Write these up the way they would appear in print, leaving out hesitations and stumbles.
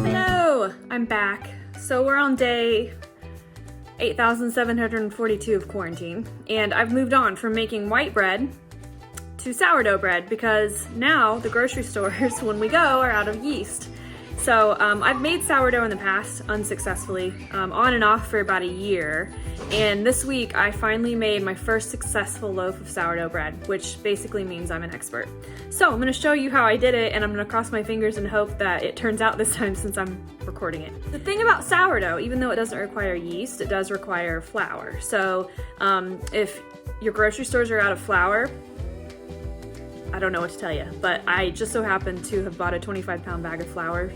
Hello, I'm back. So we're on day 8,742 of quarantine, and I've moved on from making white bread to sourdough bread because now the grocery stores, when we go, are out of yeast. So I've made sourdough in the past unsuccessfully, on and off for about a year. And this week I finally made my first successful loaf of sourdough bread, which basically means I'm an expert. So I'm gonna show you how I did it, and I'm gonna cross my fingers and hope that it turns out this time since I'm recording it. The thing about sourdough, even though it doesn't require yeast, it does require flour. So if your grocery stores are out of flour, I don't know what to tell you, but I just so happened to have bought a 25-pound bag of flour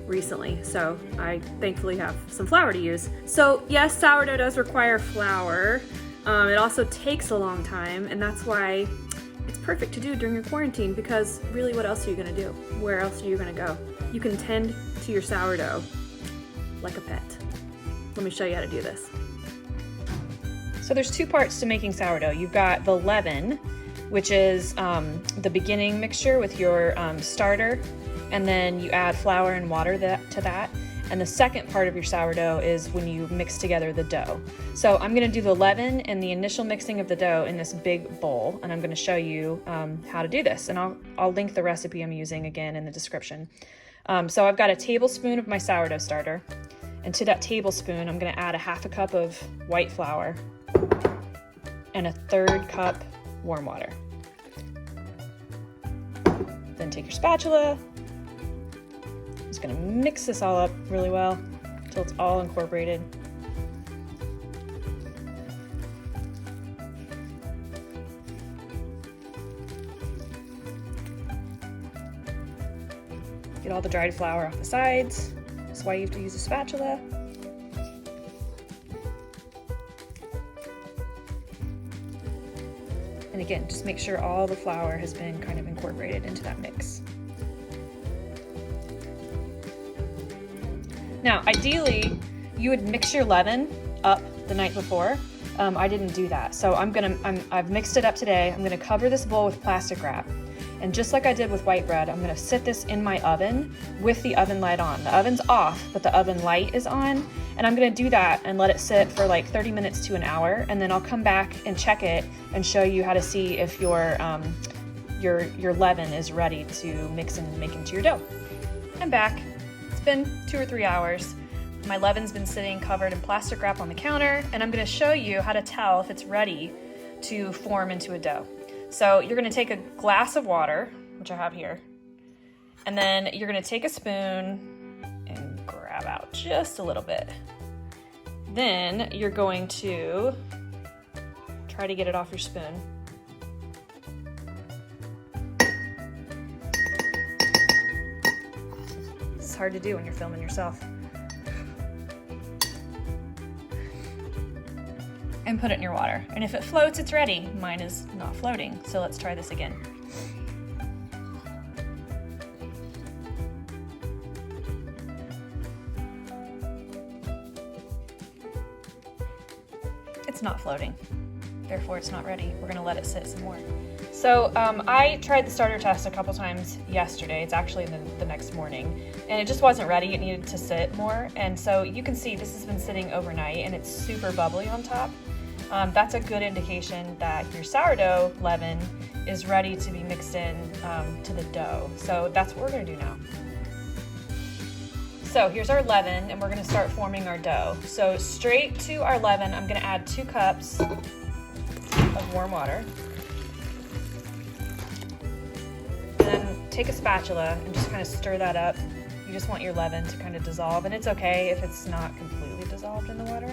recently, so I thankfully have some flour to use. So yes, sourdough does require flour. It also takes a long time, and that's why it's perfect to do during your quarantine, because really, what else are you gonna do? Where else are you gonna go? You can tend to your sourdough like a pet. Let me show you how to do this. So there's two parts to making sourdough. You've got the leaven, which is the beginning mixture with your starter, and then you add flour and water to that. And the second part of your sourdough is when you mix together the dough. So I'm gonna do the leaven and the initial mixing of the dough in this big bowl, and I'm gonna show you how to do this. And I'll link the recipe I'm using again in the description. So I've got a tablespoon of my sourdough starter, and to that tablespoon, I'm gonna add a half a cup of white flour and a 1/3 cup warm water. Then take your spatula. I'm just gonna mix this all up really well until it's all incorporated. Get all the dried flour off the sides. That's why you have to use a spatula. And again, just make sure all the flour has been kind of incorporated into that mix. Now, ideally, you would mix your leaven up the night before. I didn't do that. So I've mixed it up today. I'm gonna cover this bowl with plastic wrap. And just like I did with white bread, I'm gonna sit this in my oven with the oven light on. The oven's off, but the oven light is on. And I'm gonna do that and let it sit for like 30 minutes to an hour. And then I'll come back and check it and show you how to see if your leaven is ready to mix and make into your dough. I'm back. It's been 2 or 3 hours. My leaven's been sitting covered in plastic wrap on the counter, and I'm gonna show you how to tell if it's ready to form into a dough. So you're gonna take a glass of water, which I have here, and then you're gonna take a spoon and grab out just a little bit. Then you're going to try to get it off your spoon. It's hard to do when you're filming yourself. And put it in your water. And if it floats, it's ready. Mine is not floating, so let's try this again. It's not floating, therefore it's not ready. We're gonna let it sit some more. So I tried the starter test a couple times yesterday. It's actually the next morning, and it just wasn't ready. It needed to sit more. And so you can see this has been sitting overnight, and it's super bubbly on top. That's a good indication that your sourdough leaven is ready to be mixed in to the dough. So that's what we're gonna do now. So here's our leaven, and we're gonna start forming our dough. So straight to our leaven, I'm gonna add 2 cups of warm water. And then take a spatula and just kind of stir that up. You just want your leaven to kind of dissolve, and it's okay if it's not completely dissolved in the water.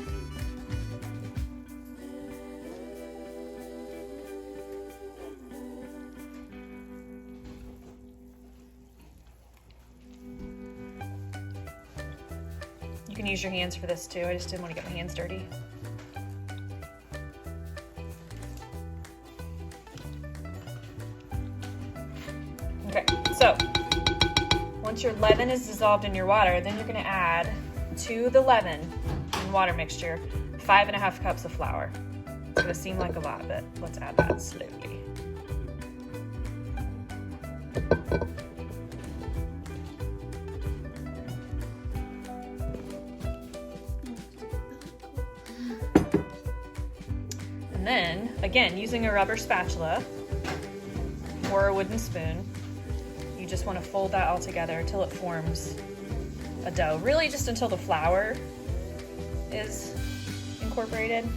You can use your hands for this too. I just didn't want to get my hands dirty. Okay, so once your leaven is dissolved in your water, then you're gonna add to the leaven and water mixture 5½ cups of flour. It's gonna seem like a lot, but let's add that slowly. And then, again, using a rubber spatula or a wooden spoon, you just want to fold that all together until it forms a dough. Really just until the flour is incorporated.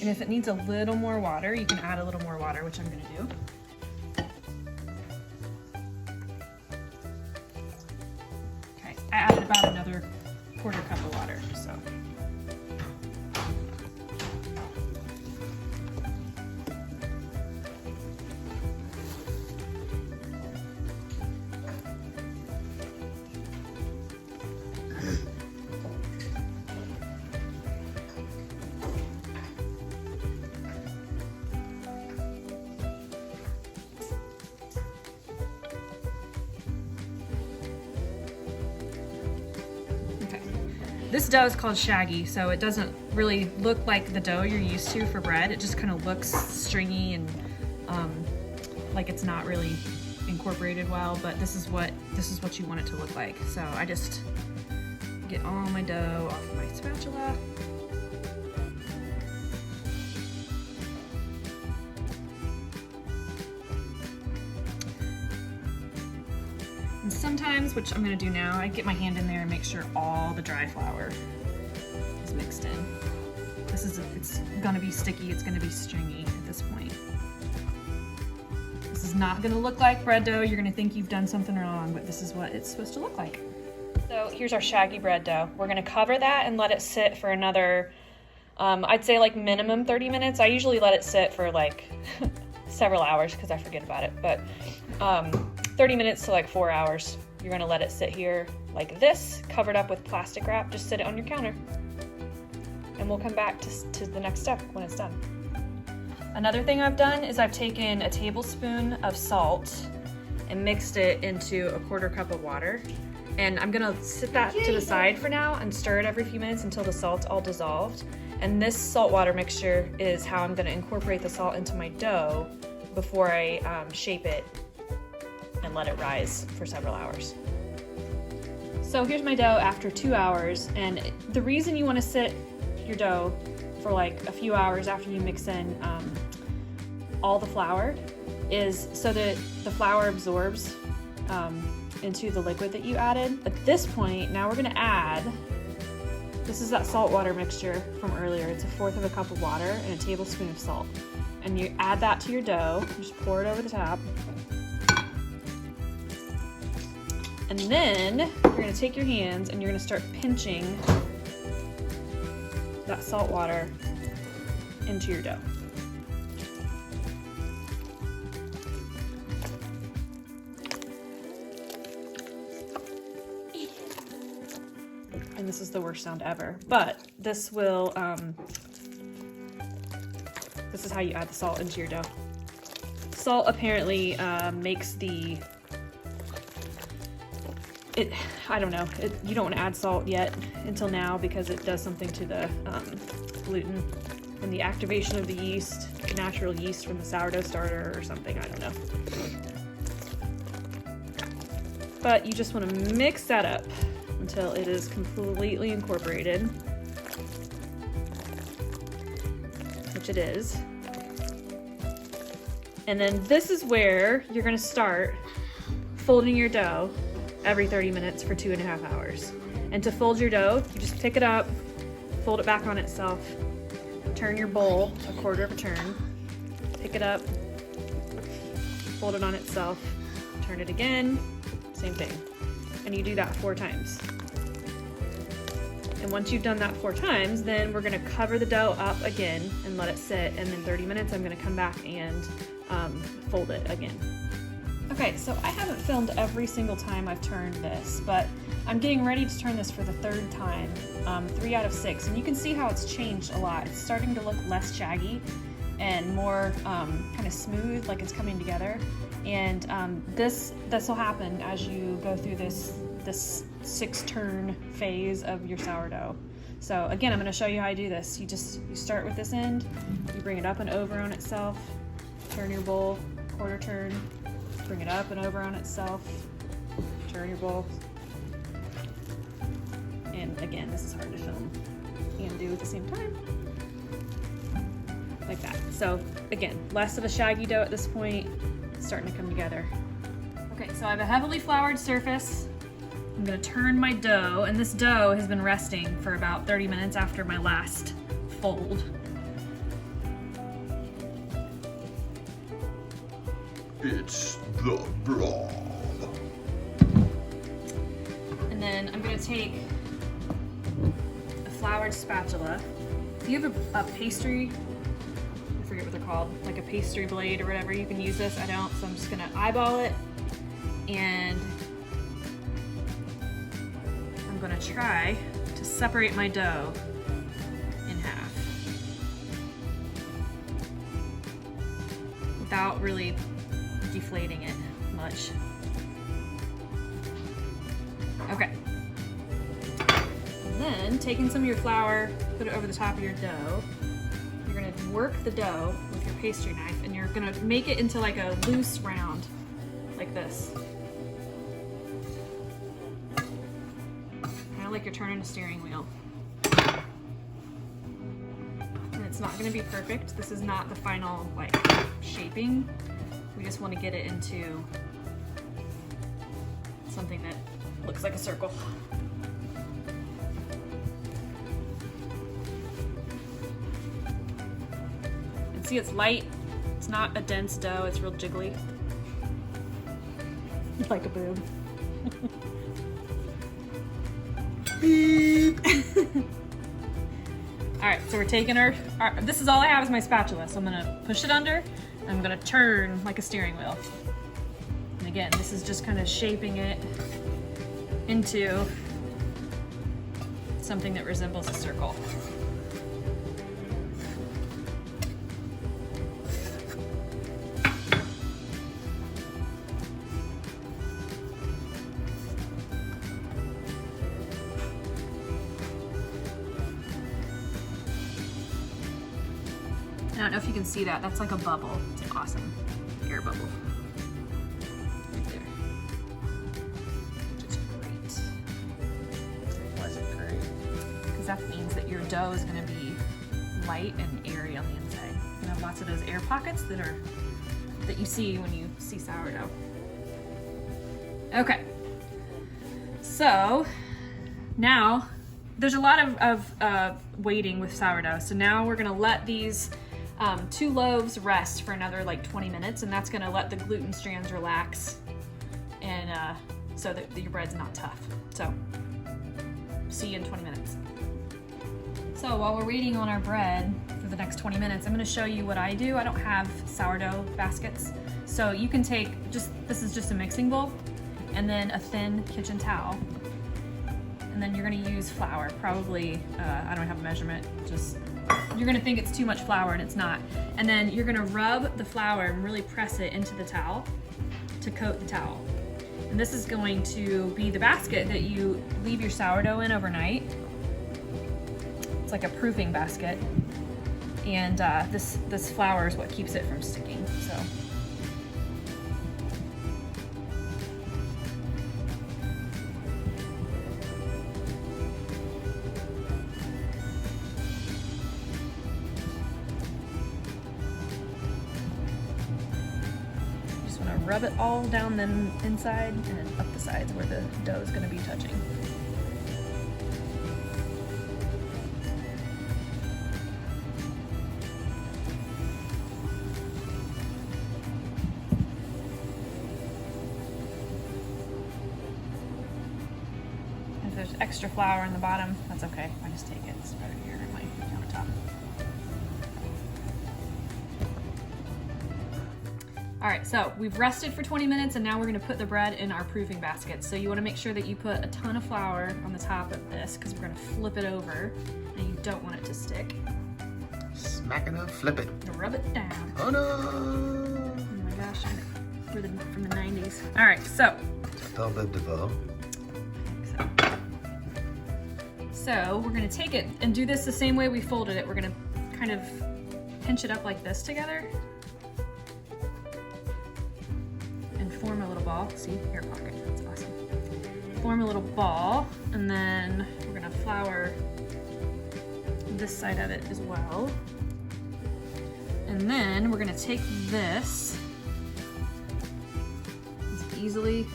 And if it needs a little more water, you can add a little more water, which I'm gonna do. Okay, I added about another quarter cup of water, so. This dough is called shaggy, so it doesn't really look like the dough you're used to for bread. It just kind of looks stringy and like it's not really incorporated well, but this is what you want it to look like. So I just get all my dough off of my spatula. And sometimes, which I'm gonna do now, I get my hand in there and make sure all the dry flour is mixed in. It's gonna be sticky, it's gonna be stringy at this point. This is not gonna look like bread dough. You're gonna think you've done something wrong, but this is what it's supposed to look like. So here's our shaggy bread dough. We're gonna cover that and let it sit for another, I'd say like minimum 30 minutes. I usually let it sit for like several hours because I forget about it, but 30 minutes to like 4 hours. You're gonna let it sit here like this, covered up with plastic wrap. Just sit it on your counter. And we'll come back to the next step when it's done. Another thing I've done is I've taken a tablespoon of salt and mixed it into a quarter cup of water. And I'm gonna sit that to the side for now and stir it every few minutes until the salt's all dissolved. And this salt water mixture is how I'm gonna incorporate the salt into my dough before I shape it and let it rise for several hours. So here's my dough after 2 hours, and the reason you want to sit your dough for like a few hours after you mix in all the flour is so that the flour absorbs into the liquid that you added. At this point, now we're gonna add, this is that salt water mixture from earlier. It's 1/4 cup of water and a tablespoon of salt. And you add that to your dough, just pour it over the top. And then you're gonna take your hands and you're gonna start pinching that salt water into your dough. And this is the worst sound ever, but this will, this is how you add the salt into your dough. Salt apparently makes I don't know, you don't want to add salt yet until now because it does something to the gluten and the activation of the yeast, the natural yeast from the sourdough starter or something, I don't know. But you just want to mix that up until it is completely incorporated, which it is. And then this is where you're going to start folding your dough every 30 minutes for 2.5 hours. And to fold your dough, you just pick it up, fold it back on itself, turn your bowl 1/4 of a turn, pick it up, fold it on itself, turn it again, same thing. And you do that 4 times. And And once you've done that 4 times, then we're gonna cover the dough up again and let it sit. And then 30 minutes, I'm gonna come back and fold it again. Okay, so I haven't filmed every single time I've turned this, but I'm getting ready to turn this for the 3rd time, 3 out of 6. And you can see how it's changed a lot. It's starting to look less shaggy and more kind of smooth, like it's coming together. And this will happen as you go through this 6-turn phase of your sourdough. So again, I'm going to show you how I do this. You start with this end, you bring it up and over on itself, turn your bowl, quarter turn, bring it up and over on itself, turn your bowl. And again, this is hard to film and do at the same time. Like that. So again, less of a shaggy dough at this point, it's starting to come together. Okay, so I have a heavily floured surface. I'm gonna turn my dough, and this dough has been resting for about 30 minutes after my last fold. It's the broth. And then I'm gonna take a floured spatula. If you have a pastry, I forget what they're called, like a pastry blade or whatever, you can use this. I don't, so I'm just gonna eyeball it, and I'm gonna try to separate my dough in half without really deflating it much. Okay. And then taking some of your flour, put it over the top of your dough. You're gonna work the dough with your pastry knife, and you're gonna make it into like a loose round, like this. Kind of like you're turning a steering wheel. And it's not gonna be perfect. This is not the final like shaping. We just want to get it into something that looks like a circle. And see, it's light. It's not a dense dough. It's real jiggly. Like a boob. Beep. All right, so we're taking our, this is all I have is my spatula. So I'm gonna push it under. I'm gonna turn like a steering wheel. And again, this is just kind of shaping it into something that resembles a circle. I don't know if you can see that. That's like a bubble. It's an awesome air bubble. Right there. Which is great. Why is it great? Because that means that your dough is going to be light and airy on the inside. You have lots of those air pockets that you see when you see sourdough. Okay. So now there's a lot of waiting with sourdough. So now we're going to let these 2 loaves rest for another like 20 minutes, and that's gonna let the gluten strands relax, and so that your bread's not tough. So see you in 20 minutes. So while we're waiting on our bread for the next 20 minutes, I'm gonna show you what I do. I don't have sourdough baskets. So you can take this is just a mixing bowl, and then a thin kitchen towel. And then you're gonna use flour, probably, I don't have a measurement, just you're gonna think it's too much flour and it's not. And then you're gonna rub the flour and really press it into the towel to coat the towel. And this is going to be the basket that you leave your sourdough in overnight. It's like a proofing basket. And this flour is what keeps it from sticking, so. Rub it all down the inside and up the sides where the dough is going to be touching. If there's extra flour in the bottom. That's okay. I just take it. It's better here in my countertop. All right, so we've rested for 20 minutes and now we're gonna put the bread in our proofing basket. So you wanna make sure that you put a ton of flour on the top of this because we're gonna flip it over and you don't want it to stick. Smack it up, flip it. Rub it down. Oh no! Oh my gosh, from the 90s. All right, so. So we're gonna take it and do this the same way we folded it. We're gonna kind of pinch it up like this together. And form a little ball. See, air pocket, that's awesome. Form a little ball, and then we're gonna flour this side of it as well. And then we're gonna take this as easily,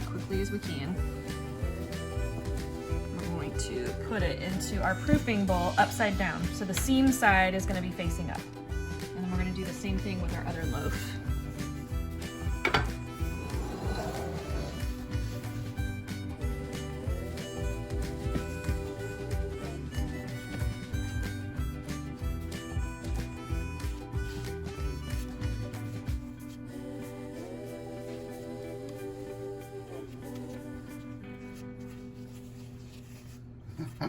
quickly as we can. We're going to put it into our proofing bowl upside down. So the seam side is gonna be facing up. And then we're gonna do the same thing with our other loaf. I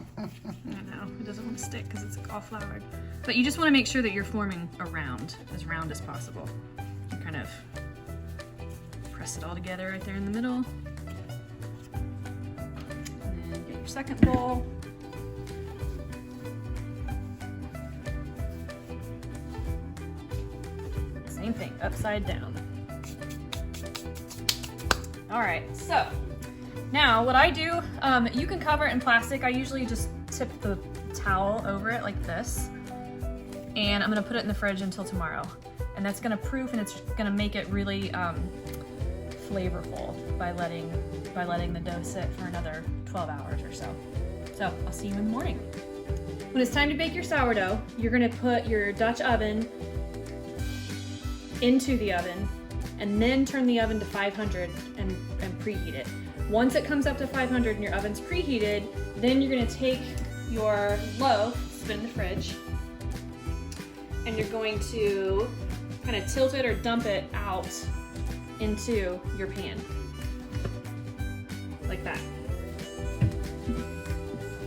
know, it doesn't want to stick because it's all floured. But you just want to make sure that you're forming round as possible. You kind of press it all together right there in the middle. And then get your second bowl. Same thing, upside down. All right, so now what I do, you can cover it in plastic. I usually just tip the towel over it like this. And I'm gonna put it in the fridge until tomorrow. And that's gonna proof and it's gonna make it really flavorful by letting the dough sit for another 12 hours or so. So I'll see you in the morning. When it's time to bake your sourdough, you're gonna put your Dutch oven into the oven and then turn the oven to 500 and preheat it. Once it comes up to 500 and your oven's preheated, then you're gonna take your loaf, put it in the fridge, and you're going to kind of tilt it or dump it out into your pan. Like that.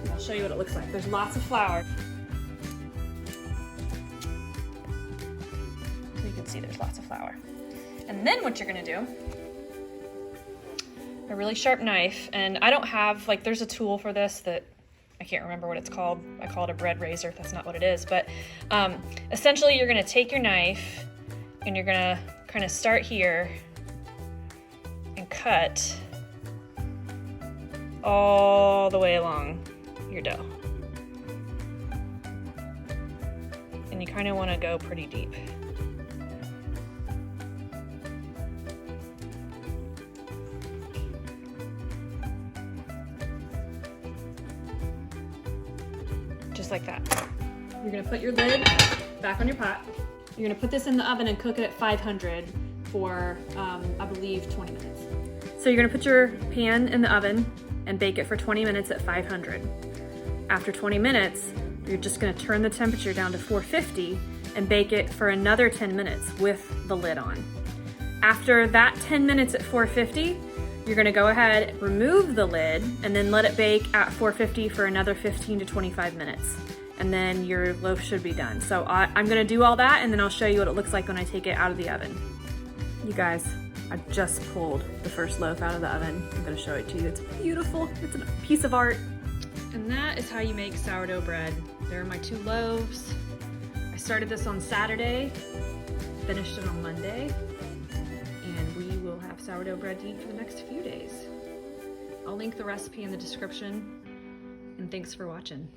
I'll show you what it looks like. There's lots of flour. So you can see there's lots of flour. And then what you're gonna do, a really sharp knife, and I don't have, like, there's a tool for this that I can't remember what it's called. I call it a bread razor. That's not what it is. But essentially you're gonna take your knife and you're gonna kind of start here and cut all the way along your dough. And you kind of want to go pretty deep. Just like that. You're gonna put your lid back on your pot. You're gonna put this in the oven and cook it at 500 for, I believe, 20 minutes. So you're gonna put your pan in the oven and bake it for 20 minutes at 500. After 20 minutes, you're just gonna turn the temperature down to 450 and bake it for another 10 minutes with the lid on. After that 10 minutes at 450, you're gonna go ahead, remove the lid, and then let it bake at 450 for another 15 to 25 minutes. And then your loaf should be done. So I'm gonna do all that and then I'll show you what it looks like when I take it out of the oven. You guys, I just pulled the first loaf out of the oven. I'm gonna show it to you. It's beautiful, it's a piece of art. And that is how you make sourdough bread. There are my 2 loaves. I started this on Saturday, finished it on Monday. And we will have sourdough bread to eat for the next few days. I'll link the recipe in the description, and thanks for watching.